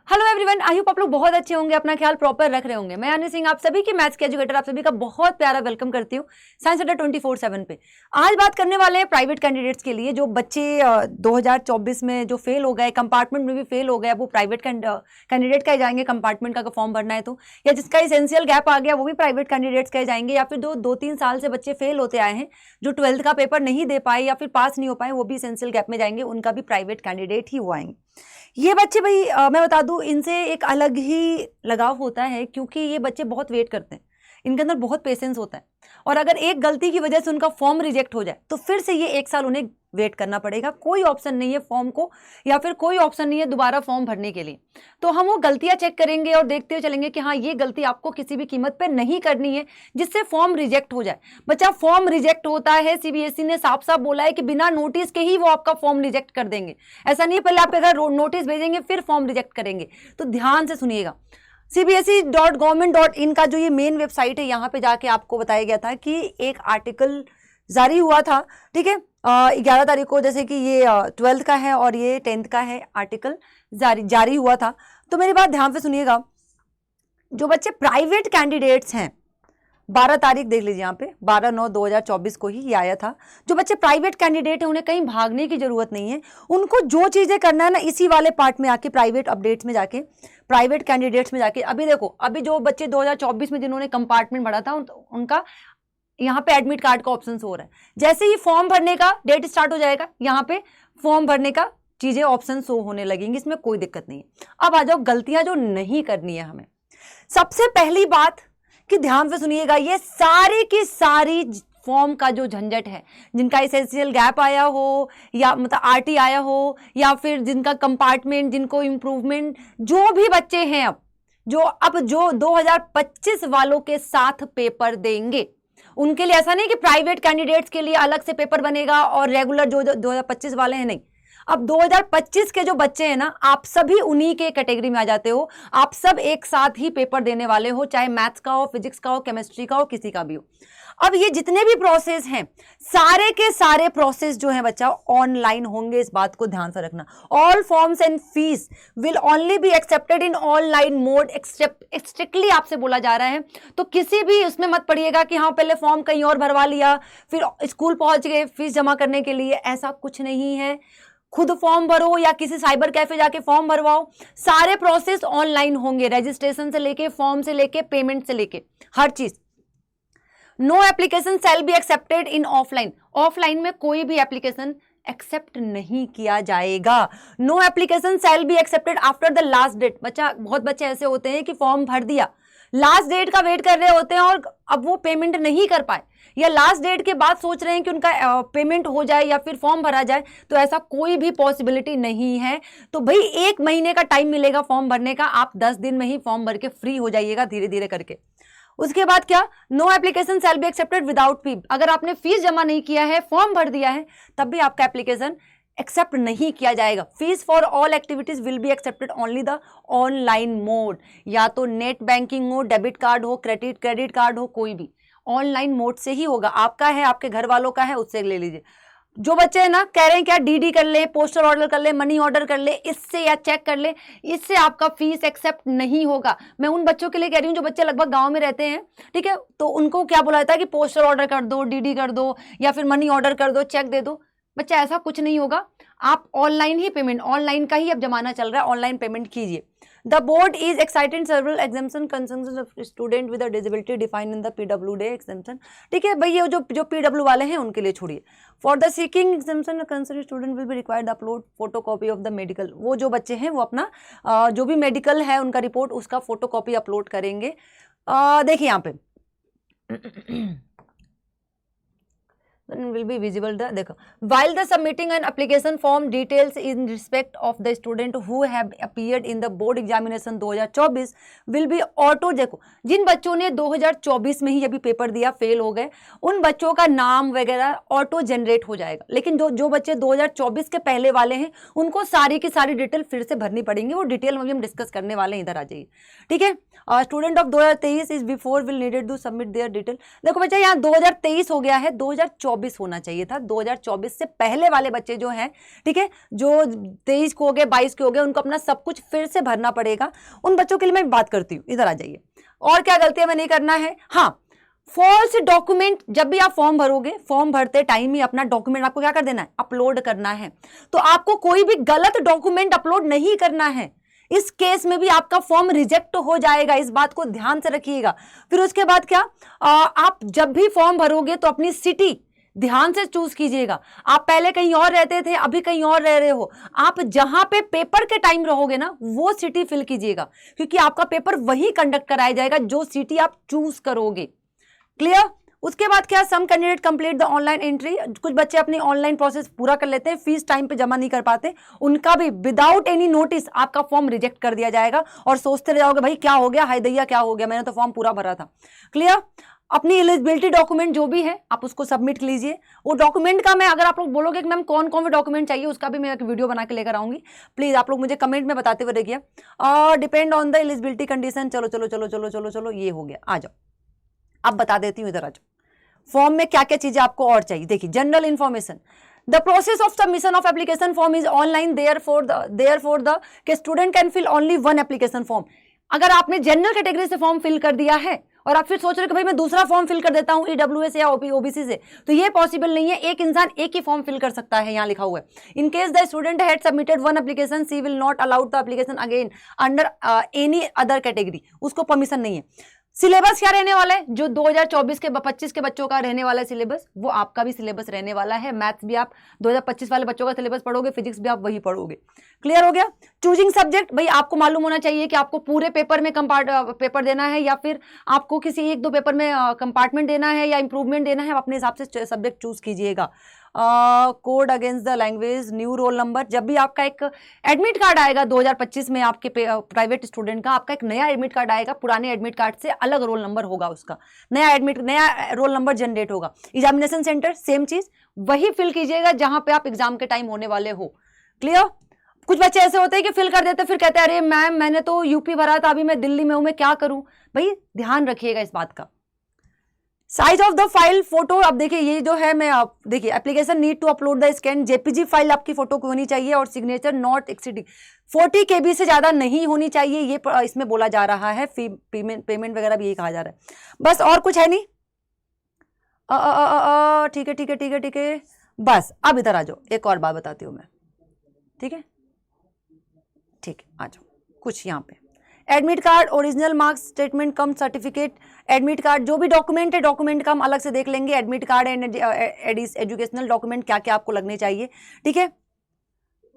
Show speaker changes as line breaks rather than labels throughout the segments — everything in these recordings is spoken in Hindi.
हेलो एवरीवन, आई होप आप लोग बहुत अच्छे होंगे, अपना ख्याल प्रॉपर रख रहे होंगे। मैं अनु सिंह आप सभी की मैथ्स के एजुकेटर, आप सभी का बहुत प्यारा वेलकम करती हूँ साइंस अड्डा 24/7 पे। आज बात करने वाले हैं प्राइवेट कैंडिडेट्स के लिए, जो बच्चे 2024 में जो फेल हो गए, कंपार्टमेंट में भी फेल हो गए, वो प्राइवेट कैंडिडेट कहे जाएंगे कंपार्टमेंट का फॉर्म भरना है तो, या जिसका एसेंशियल गैप आ गया वो भी प्राइवेट कैंडिडेट्स कहे जाएंगे, या फिर 2-3 साल से बच्चे फेल होते आए हैं, जो 12th का पेपर नहीं दे पाए या फिर पास नहीं हो पाए, वो भी एसेंशियल गैप में जाएंगे, उनका भी प्राइवेट कैंडिडेट ही हुआ आएंगे। ये बच्चे भाई मैं बता दूं, इनसे एक अलग ही लगाव होता है, क्योंकि ये बच्चे बहुत वेट करते हैं, इनके अंदर बहुत पेशेंस होता है, और अगर एक गलती की वजह से उनका फॉर्म रिजेक्ट हो जाए तो फिर से ये 1 साल उन्हें वेट करना पड़ेगा। कोई ऑप्शन नहीं है फॉर्म को, या फिर कोई ऑप्शन नहीं है दोबारा फॉर्म भरने के लिए। तो हम वो गलतियां चेक करेंगे और देखते हुए चलेंगे कि हाँ, ये गलती आपको किसी भी कीमत पे नहीं करनी है जिससे फॉर्म रिजेक्ट हो जाए। बच्चा, फॉर्म रिजेक्ट होता है, सीबीएसई ने साफ साफ बोला है कि बिना नोटिस के ही वो आपका फॉर्म रिजेक्ट कर देंगे। ऐसा नहीं है पहले आपके घर नोटिस भेजेंगे फिर फॉर्म रिजेक्ट करेंगे। तो ध्यान से सुनिएगा, cbse.government.in का जो ये मेन वेबसाइट है, यहाँ पे जाके आपको बताया गया था कि एक आर्टिकल जारी हुआ था, ठीक है, 11 तारीख को, जैसे कि ये 12th का है और ये 10th का है, आर्टिकल जारी हुआ था। तो मेरी बात ध्यान से सुनिएगा, जो बच्चे प्राइवेट कैंडिडेट्स हैं, 12 तारीख देख लीजिए, यहाँ पे 12/9/2024 को ही ये आया था। जो बच्चे प्राइवेट कैंडिडेट हैं उन्हें कहीं भागने की जरूरत नहीं है, उनको जो चीजें करना है ना, इसी वाले पार्ट में आके प्राइवेट अपडेट्स में जाके, प्राइवेट कैंडिडेट्स में जाके, अभी देखो, अभी जो बच्चे 2024 में जिन्होंने कंपार्टमेंट भरा था उनका यहाँ पे एडमिट कार्ड का ऑप्शन हो रहा है। जैसे ही फॉर्म भरने का डेट स्टार्ट हो जाएगा, यहाँ पे फॉर्म भरने का चीजें ऑप्शन शो होने लगेंगी, इसमें कोई दिक्कत नहीं है। अब आ जाओ गलतियां जो नहीं करनी है हमें। सबसे पहली बात कि ध्यान से सुनिएगा, ये सारी की सारी फॉर्म का जो झंझट है, जिनका एसेंशियल गैप आया हो, या मतलब आरटी आया हो, या फिर जिनका कंपार्टमेंट, जिनको इम्प्रूवमेंट, जो भी बच्चे हैं अब जो 2025 वालों के साथ पेपर देंगे, उनके लिए ऐसा नहीं कि प्राइवेट कैंडिडेट्स के लिए अलग से पेपर बनेगा और रेगुलर जो 2025 वाले हैं, नहीं। अब 2025 के जो बच्चे हैं ना, आप सभी उन्हीं के कैटेगरी में आ जाते हो। आप सब एक साथ ही पेपर देने वाले हो, चाहे मैथ्स का हो, फिजिक्स का हो, केमिस्ट्री का हो, किसी का भी हो। अब ये जितने भी प्रोसेस हैं, सारे के सारे प्रोसेस जो हैं बच्चा, ऑनलाइन होंगे, इस बात को ध्यान से रखना। All forms and fees will only B accepted in online mode, strictly आपसे बोला जा रहा है। तो किसी भी उसमें मत पड़िएगा कि हाँ पहले फॉर्म कहीं और भरवा लिया फिर स्कूल पहुंच गए फीस जमा करने के लिए, ऐसा कुछ नहीं है। खुद फॉर्म भरो या किसी साइबर कैफे जाके फॉर्म भरवाओ, सारे प्रोसेस ऑनलाइन होंगे, रजिस्ट्रेशन से लेके, फॉर्म से लेके, पेमेंट से लेके, हर चीज। No application shall be accepted in offline, offline में कोई भी एप्लीकेशन एक्सेप्ट नहीं किया जाएगा। No application shall be accepted after the last date. बच्चा, बहुत बच्चे ऐसे होते हैं कि फॉर्म भर दिया, लास्ट डेट का वेट कर रहे होते हैं और अब वो पेमेंट नहीं कर पाए, या लास्ट डेट के बाद सोच रहे हैं कि उनका पेमेंट हो जाए या फिर फॉर्म भरा जाए, तो ऐसा कोई भी पॉसिबिलिटी नहीं है। तो भाई 1 महीने का टाइम मिलेगा फॉर्म भरने का, आप 10 दिन में ही फॉर्म भर के फ्री हो जाइएगा धीरे धीरे करके। उसके बाद क्या, no application shall be accepted without fee. अगर आपने फीस जमा नहीं किया है, फॉर्म भर दिया है, तब भी आपका एप्लीकेशन एक्सेप्ट नहीं किया जाएगा। Fees for all activities will be accepted only the online mode, या तो नेट बैंकिंग हो, डेबिट कार्ड हो, क्रेडिट कार्ड हो, कोई भी ऑनलाइन मोड से ही होगा। आपका है, आपके घर वालों का है, उससे ले लीजिए। जो बच्चे है ना कह रहे हैं क्या डीडी कर ले, पोस्टर ऑर्डर कर ले, मनी ऑर्डर कर ले, इससे या चेक कर ले, इससे आपका फीस एक्सेप्ट नहीं होगा। मैं उन बच्चों के लिए कह रही हूँ जो बच्चे लगभग गांव में रहते हैं, ठीक है, तो उनको क्या बोला जाता है कि पोस्टर ऑर्डर कर दो, डीडी कर दो, या फिर मनी ऑर्डर कर दो, चेक दे दो। बच्चा, ऐसा कुछ नहीं होगा, आप ऑनलाइन ही पेमेंट, ऑनलाइन का ही अब जमाना चल रहा है, ऑनलाइन पेमेंट कीजिए। The board is excited several exemption concerns of student with a disability defined in the PWD exemption। ठीक है भाई, ये जो PW वाले हैं उनके लिए छोड़िए। For the seeking exemption concerned student will be required to upload photocopy of the medical। वो जो बच्चे हैं वो अपना जो भी मेडिकल है उनका रिपोर्ट, उसका फोटोकॉपी अपलोड करेंगे। देखिए यहाँ पे will be visible the, देखो, while the submitting an application form details in respect of the student who have appeared in the board examination 2024 will be auto। देखो, जिन बच्चों ने 2024 में ही अभी पेपर दिया, फेल हो गए, उन बच्चों का नाम वगैरह ऑटो जनरेट हो जाएगा। लेकिन जो बच्चे 2024 के पहले वाले हैं, उनको सारी की सारी डिटेल फिर से भरनी पड़ेंगी। वो डिटेल में भी हम डिस्कस करने वाले हैं, इधर आ जाइए, ठीक है। Student of 2023 is before will needed to submit their detail. देखो बच्चा, यहाँ 2023 हो गया है, 2024 2024 होना चाहिए था, 2024 से पहले वाले बच्चे जो हैं, ठीक है, जो 23 को हो गए, 22 के हो गए, उनको अपना सब कुछ फिर से भरना पड़ेगा। उन बच्चों के लिए मैं बात करती हूँ, इधर आ जाइए। और क्या गलतियां में नहीं करना है, हाँ, फॉल्स डॉक्यूमेंट, जब भी आप फॉर्म भरोगे, फॉर्म भरते टाइम ही अपना डॉक्यूमेंट आपको क्या कर देना है, अपलोड करना है। तो आपको कोई भी गलत डॉक्यूमेंट अपलोड नहीं करना है, इस केस में भी आपका फॉर्म रिजेक्ट हो जाएगा, इस बात को ध्यान से रखिएगा। फिर उसके बाद क्या, आप जब भी फॉर्म भरोगे तो अपनी सिटी ध्यान से चूज कीजिएगा। आप पहले कहीं और रहते थे, अभी कहीं और रह रहे हो, आप जहां पे पेपर के टाइम रहोगे ना, वो सिटी फिल कीजिएगा, क्योंकि आपका पेपर वही कंडक्ट कराया जाएगा जो सिटी आप चूज करोगे। क्लियर? उसके बाद क्या, some candidate complete the online entry, कुछ बच्चे अपनी ऑनलाइन प्रोसेस पूरा कर लेते हैं, फीस टाइम पे जमा नहीं कर पाते, उनका भी विदाउट एनी नोटिस आपका फॉर्म रिजेक्ट कर दिया जाएगा। और सोचते रह जाओगे भाई क्या हो गया, हाय दैया क्या हो गया, मैंने तो फॉर्म पूरा भरा था। क्लियर? अपनी एलिजिबिलिटी डॉक्यूमेंट जो भी है आप उसको सबमिट कीजिए। वो डॉक्यूमेंट का मैं, अगर आप लोग बोलोगे कि मैम कौन कौन से डॉक्यूमेंट चाहिए, उसका भी मैं एक वीडियो बना के लेकर आऊंगी, प्लीज आप लोग मुझे कमेंट में बताते हुए रहिए। Depend on the eligibility condition, चलो चलो चलो चलो चलो चलो, ये हो गया। आ जाओ, अब बता देती हूँ, इधर आ जाओ। फॉर्म में क्या क्या चीजें आपको और चाहिए, देखिए, general information, the process of submission of application form is online, therefore the student can fill only one application form. अगर आपने जनरल कैटेगरी से फॉर्म फिल कर दिया है और आप फिर सोच रहे हो कि भाई मैं दूसरा फॉर्म फिल कर देता हूं ईडब्ल्यूएस या ओबीसी से, तो ये पॉसिबल नहीं है। एक इंसान एक ही फॉर्म फिल कर सकता है, यहां लिखा हुआ है। In case the student had submitted one application, she will not allowed the application again under any other category, उसको परमिशन नहीं है। सिलेबस क्या रहने वाला है, जो 2024 के 25 के बच्चों का रहने वाला है सिलेबस, वो आपका भी सिलेबस रहने वाला है। मैथ्स भी आप 2025 वाले बच्चों का सिलेबस पढ़ोगे, फिजिक्स भी आप वही पढ़ोगे। क्लियर हो गया? चूजिंग सब्जेक्ट, भाई आपको मालूम होना चाहिए कि आपको पूरे पेपर में पेपर देना है या फिर आपको किसी एक दो पेपर में कंपार्टमेंट देना है या इंप्रूवमेंट देना है, आप अपने हिसाब से सब्जेक्ट चूज कीजिएगा। Code against the language, new roll number, जब भी आपका एक एडमिट कार्ड आएगा 2025 में आपके प्राइवेट स्टूडेंट का, आपका एक नया एडमिट कार्ड आएगा, पुराने एडमिट कार्ड से अलग रोल नंबर होगा, उसका नया रोल नंबर जनरेट होगा। एग्जामिनेशन सेंटर सेम चीज, वही फिल कीजिएगा जहां पे आप एग्जाम के टाइम होने वाले हो। क्लियर? कुछ बच्चे ऐसे होते हैं कि फिल कर देते, फिर कहते हैं अरे मैम मैंने तो यूपी भरा था, अभी मैं दिल्ली में हूं, मैं क्या करूं। भाई ध्यान रखिएगा इस बात का। Size of the file, photo, अब देखिए ये जो है, मैं आप देखिए, application need to upload the scan JPG file, आपकी फोटो को होनी चाहिए, और सिग्नेचर नॉट एक्सीडिंग 40 KB से ज्यादा नहीं होनी चाहिए, ये इसमें बोला जा रहा है। पेमेंट वगैरह भी यही कहा जा रहा है, बस और कुछ है नहीं। ठीक है ठीक है ठीक है ठीक है, बस अब इधर आ जाओ, एक और बात बताती हूँ मैं, ठीक है ठीक है, आ जाओ। कुछ यहाँ पे admit card, original marks statement cum certificate, admit card, जो भी डॉक्यूमेंट है, डॉक्यूमेंट का हम अलग से देख लेंगे। Admit card and educational document क्या क्या आपको लगने चाहिए, ठीक है।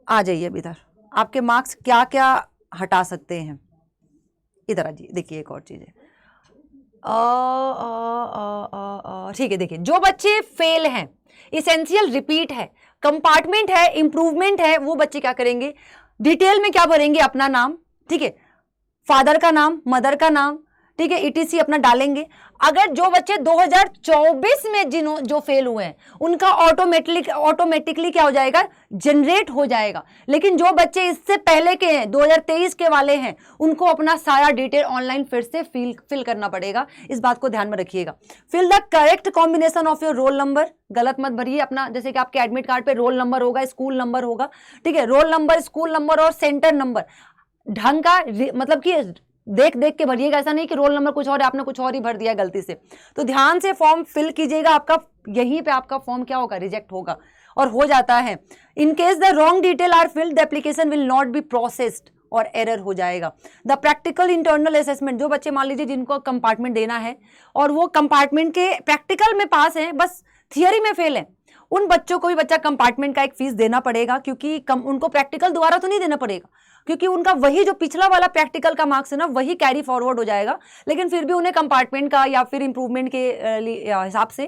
आ जाइए अब इधर, आपके मार्क्स क्या क्या हटा सकते हैं, इधर आ जाइए। देखिए एक और चीज है, ठीक है, देखिए जो बच्चे फेल हैं, इसेंशियल रिपीट है, कंपार्टमेंट है, इंप्रूवमेंट है, वो बच्चे क्या करेंगे, डिटेल में क्या भरेंगे, अपना नाम, ठीक है, फादर का नाम, मदर का नाम, ठीक है, ईटीसी अपना डालेंगे। अगर जो बच्चे 2024 में जो फेल हुए हैं उनका ऑटोमेटिकली क्या हो जाएगा, जनरेट हो जाएगा। लेकिन जो बच्चे इससे पहले के हैं, 2023 के वाले हैं, उनको अपना सारा डिटेल ऑनलाइन फिर से फिल करना पड़ेगा, इस बात को ध्यान में रखिएगा। Fill the correct combination of your roll number, गलत मत भरिए अपना, जैसे कि आपके एडमिट कार्ड पे रोल नंबर होगा, स्कूल नंबर होगा, ठीक है, रोल नंबर, स्कूल नंबर और सेंटर नंबर ढंग का, मतलब कि देख देख के भरिएगा, ऐसा नहीं कि रोल नंबर कुछ और है, आपने कुछ और ही भर दिया गलती से। तो ध्यान से फॉर्म फिल कीजिएगा, आपका यहीं पे आपका फॉर्म क्या होगा, रिजेक्ट होगा, और हो जाता है। In case the wrong detail are filled, the application will not be processed, और एरर हो जाएगा। द प्रैक्टिकल इंटरनल असेसमेंट, जो बच्चे मान लीजिए जिनको कंपार्टमेंट देना है और वो कंपार्टमेंट के प्रैक्टिकल में पास है, बस थियरी में फेल है, उन बच्चों को भी बच्चा कंपार्टमेंट का एक फीस देना पड़ेगा, क्योंकि उनको प्रैक्टिकल दोबारा तो नहीं देना पड़ेगा, क्योंकि उनका वही जो पिछला वाला प्रैक्टिकल का मार्क्स है ना, वही कैरी फॉरवर्ड हो जाएगा। लेकिन फिर भी उन्हें कंपार्टमेंट का या फिर इंप्रूवमेंट के हिसाब से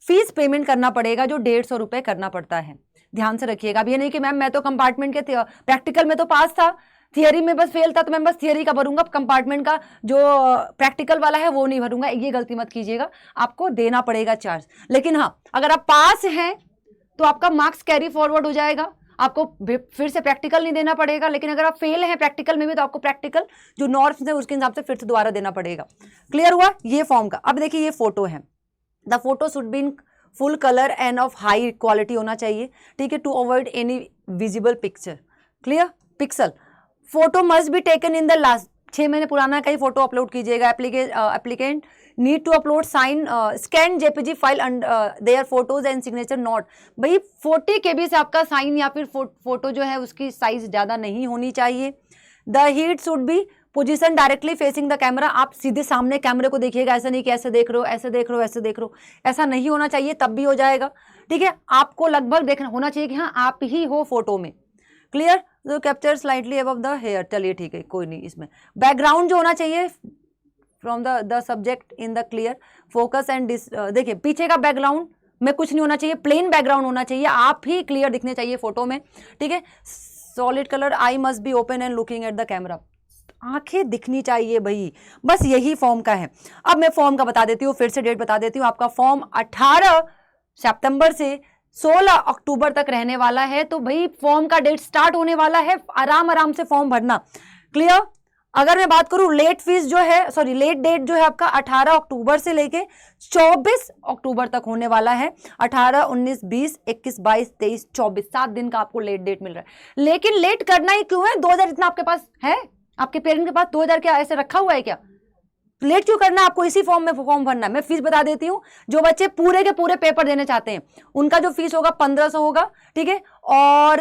फीस पेमेंट करना पड़ेगा, जो 150 रुपए करना पड़ता है। ध्यान से रखिएगा। अब ये नहीं कि मैम मैं तो कंपार्टमेंट के प्रैक्टिकल में तो पास था, थियरी में बस फेल था, तो मैं बस थियरी का भरूंगा, कंपार्टमेंट का जो प्रैक्टिकल वाला है वो नहीं भरूंगा, ये गलती मत कीजिएगा, आपको देना पड़ेगा चार्ज। लेकिन हाँ, अगर आप पास हैं तो आपका मार्क्स कैरी फॉरवर्ड हो जाएगा, आपको फिर से प्रैक्टिकल नहीं देना पड़ेगा। लेकिन अगर आप फेल हैं प्रैक्टिकल में भी, तो आपको प्रैक्टिकल जो नॉर्म्स है उसके हिसाब से फिर से दोबारा देना पड़ेगा। क्लियर हुआ ये फॉर्म का। अब देखिए ये फोटो है, the photo should be in full colour and of high quality होना चाहिए, ठीक है, to avoid any visible picture, clear, pixel. Photo must be taken in the last 6 महीने पुराना कहीं फोटो अपलोड कीजिएगा। Applicant need to upload sign scan JPG file their photos and signature not. भाई 40 KB से आपका साइन या फिर फोटो जो है उसकी साइज ज्यादा नहीं होनी चाहिए। The heat should be position directly facing the camera. आप सीधे सामने कैमरे को देखिएगा, ऐसा नहीं कि ऐसे देख रहे हो, ऐसे देख रहे हो, ऐसे देख रहे हो, ऐसा नहीं होना चाहिए, तब भी हो जाएगा, ठीक है। आपको लगभग देखना होना चाहिए कि हाँ आप ही हो फोटो में, क्लियर। जो capture slightly above the hair, चलिए ठीक है, कोई नहीं। इसमें बैकग्राउंड जो होना चाहिए from the subject in the clear focus and देखिए पीछे का बैकग्राउंड में कुछ नहीं होना चाहिए, प्लेन बैकग्राउंड होना चाहिए, आप ही क्लियर दिखने चाहिए फोटो में, ठीक है। Solid colour, I must be open and looking at the camera, आंखें दिखनी चाहिए भाई, बस यही फॉर्म का है। अब मैं फॉर्म का बता देती हूँ, फिर से डेट बता देती हूँ। आपका फॉर्म 18 सितंबर से 16 अक्टूबर तक रहने वाला है, तो भाई फॉर्म का डेट स्टार्ट होने वाला है, आराम आराम से फॉर्म भरना, क्लियर। अगर मैं बात करूं लेट फीस जो है, सॉरी लेट डेट जो है आपका 18 अक्टूबर से लेके 24 अक्टूबर तक होने वाला है। 18, 19, 20, 21, 22, 23, 24 7 दिन का आपको लेट डेट मिल रहा है। लेकिन लेट करना ही क्यों है? 2000 इतना आपके पास है, आपके पेरेंट के पास 2000 क्या ऐसे रखा हुआ है क्या? लेट क्यों करना है? आपको इसी फॉर्म में फॉर्म भरना है। मैं फीस बता देती हूँ। जो बच्चे पूरे के पूरे पेपर देने चाहते हैं उनका जो फीस होगा 1500 होगा, ठीक है, और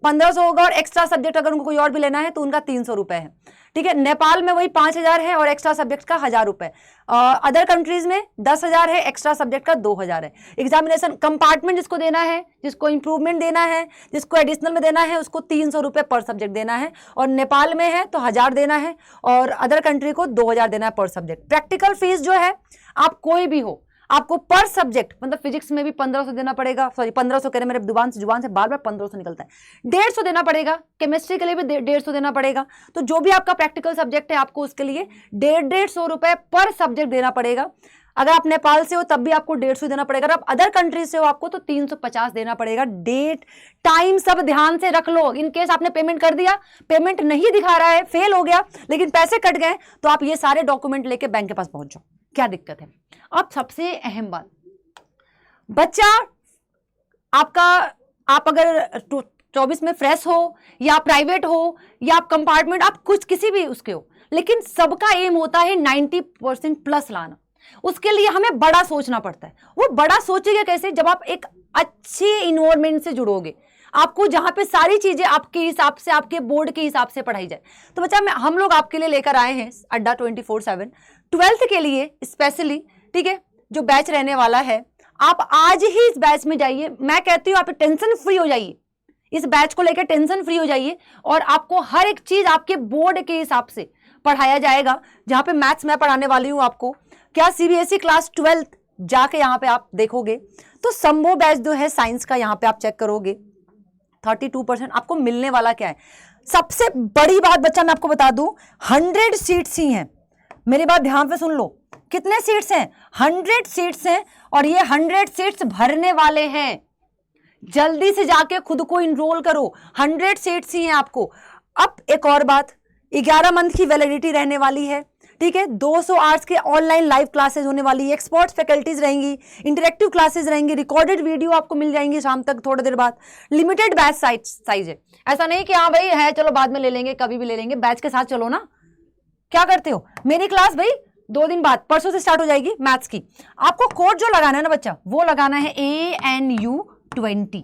1500 होगा, और एक्स्ट्रा सब्जेक्ट अगर उनको कोई और भी लेना है तो उनका 300 रुपए है, ठीक है। नेपाल में वही 5000 है और एक्स्ट्रा सब्जेक्ट का 1000 रुपए। अदर कंट्रीज में 10,000 है, एक्स्ट्रा सब्जेक्ट का 2000 है। एग्जामिनेशन कंपार्टमेंट जिसको देना है, जिसको इंप्रूवमेंट देना है, जिसको एडिशनल में देना है, उसको 300 रुपए पर सब्जेक्ट देना है, और नेपाल में है तो 1000 देना है, और अदर कंट्री को 2000 देना है पर सब्जेक्ट। प्रैक्टिकल फीस जो है आप कोई भी हो, आपको पर सब्जेक्ट, मतलब फिजिक्स में भी 1500 देना पड़ेगा, सॉरी 1500 कह रहे, मेरे जुबान से बार बार 1500 निकलता है, 150 देना पड़ेगा। केमिस्ट्री के लिए भी 150 देना पड़ेगा। तो जो भी आपका प्रैक्टिकल सब्जेक्ट है आपको उसके लिए 150 रुपए पर सब्जेक्ट देना पड़ेगा। अगर आप नेपाल से हो तब भी आपको 150 देना पड़ेगा। अगर आप अदर कंट्री से हो आपको तो 350 देना पड़ेगा। डेट टाइम सब ध्यान से रख लो। इन केस आपने पेमेंट कर दिया, पेमेंट नहीं दिखा रहा है, फेल हो गया, लेकिन पैसे कट गए, तो आप ये सारे डॉक्यूमेंट लेके बैंक के पास पहुंच जाओ, क्या दिक्कत है। अब सबसे अहम बात, बच्चा आपका, आप अगर 24 में फ्रेश हो या प्राइवेट हो या आप कंपार्टमेंट, आप कुछ किसी भी उसके हो, लेकिन सबका एम होता है 90% प्लस लाना। उसके लिए हमें बड़ा सोचना पड़ता है। वो बड़ा सोचेगा कैसे? जब आप एक अच्छे इन्वायरमेंट से जुड़ोगे, आपको जहां पे सारी चीजें आपके हिसाब से, आपके बोर्ड के हिसाब से पढ़ाई जाए। तो बच्चा हम लोग आपके लिए लेकर आए हैं अड्डा 24/7 12th के लिए स्पेशली, ठीक है, जो बैच रहने वाला है। आप आज ही इस बैच में जाइए। मैं कहती हूँ आप टेंशन फ्री हो जाइए, इस बैच को लेकर टेंशन फ्री हो जाइए, और आपको हर एक चीज आपके बोर्ड के हिसाब से पढ़ाया जाएगा। जहां पे मैथ्स मैं पढ़ाने वाली हूं आपको, क्या सीबीएसई क्लास 12th जाके यहाँ पे आप देखोगे तो संभव बैच जो है साइंस का, यहाँ पे आप चेक करोगे 32% आपको मिलने वाला क्या है। सबसे बड़ी बात बच्चा मैं आपको बता दूं, 100 सीट्स ही हैं। मेरी बात ध्यान से सुन लो, कितने सीट्स हैं? 100 सीट्स हैं, और ये 100 सीट्स भरने वाले हैं। जल्दी से जाके खुद को इनरोल करो, 100 सीट्स ही हैं आपको। अब एक और बात, 11 मंथ की वैलिडिटी रहने वाली है, ठीक है। 200 आवर्स के ऑनलाइन लाइव क्लासेस होने वाली है, एक्सपर्ट्स फैकल्टीज रहेंगी, इंटरेक्टिव क्लासेस रहेंगी, रिकॉर्डेड वीडियो आपको मिल जाएंगी शाम तक थोड़ी देर बाद। लिमिटेड बैच साइज है, ऐसा नहीं कि हाँ भाई है चलो बाद में ले लेंगे, कभी भी ले लेंगे। बैच के साथ चलो ना, क्या करते हो। मेरी क्लास भाई 2 दिन बाद, परसों से स्टार्ट हो जाएगी मैथ्स की। आपको कोड जो लगाना है ना बच्चा, वो लगाना है ANU20,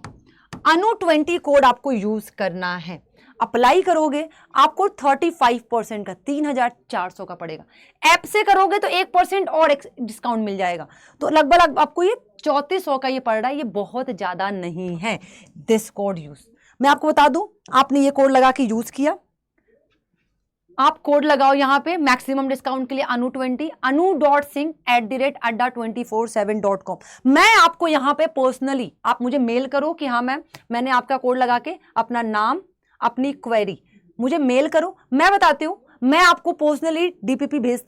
अनु20 कोड आपको यूज करना है। अप्लाई करोगे आपको 35% का 3400 का पड़ेगा। ऐप से करोगे तो 1% और डिस्काउंट मिल जाएगा। तो लगभग आपको ये 3400 का ये पड़ रहा है। ये बहुत ज्यादा नहीं है। दिस कोड यूज, मैं आपको बता दूं, आपने ये कोड लगा के यूज किया, आप कोड लगाओ यहाँ पे मैक्सिमम डिस्काउंट के लिए अनु20, anu.singh@adda247.com। मैं आपको यहाँ पे पर्सनली, आप मुझे मेल करो कि हाँ मैम मैंने आपका कोड लगा के अपना नाम, अपनी क्वेरी मुझे मेल करो, मैं बताती हूँ। मैं आपको पर्सनली डीपीपी भेज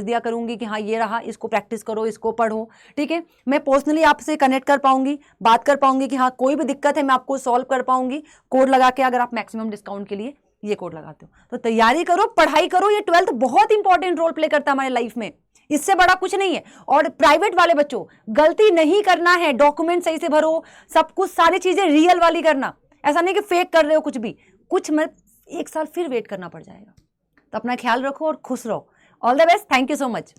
दिया करूंगी कि हाँ ये रहा, इसको प्रैक्टिस करो, इसको पढ़ो, ठीक है। मैं पर्सनली आपसे कनेक्ट कर पाऊंगी, बात कर पाऊंगी कि हाँ कोई भी दिक्कत है मैं आपको सॉल्व कर पाऊंगी कोड लगा के, अगर आप मैक्सिमम डिस्काउंट के लिए ये कोड लगाते हो। तो तैयारी करो, पढ़ाई करो। ये 12th बहुत इंपॉर्टेंट रोल प्ले करता है हमारे लाइफ में। इससे बड़ा कुछ नहीं है। और प्राइवेट वाले बच्चों, गलती नहीं करना है, डॉक्यूमेंट सही से भरो, सब कुछ सारी चीजें रियल वाली करना, ऐसा नहीं कि फेक कर रहे हो कुछ भी, कुछ मत, 1 साल फिर वेट करना पड़ जाएगा। तो अपना ख्याल रखो और खुश रहो। All the best, thank you so much.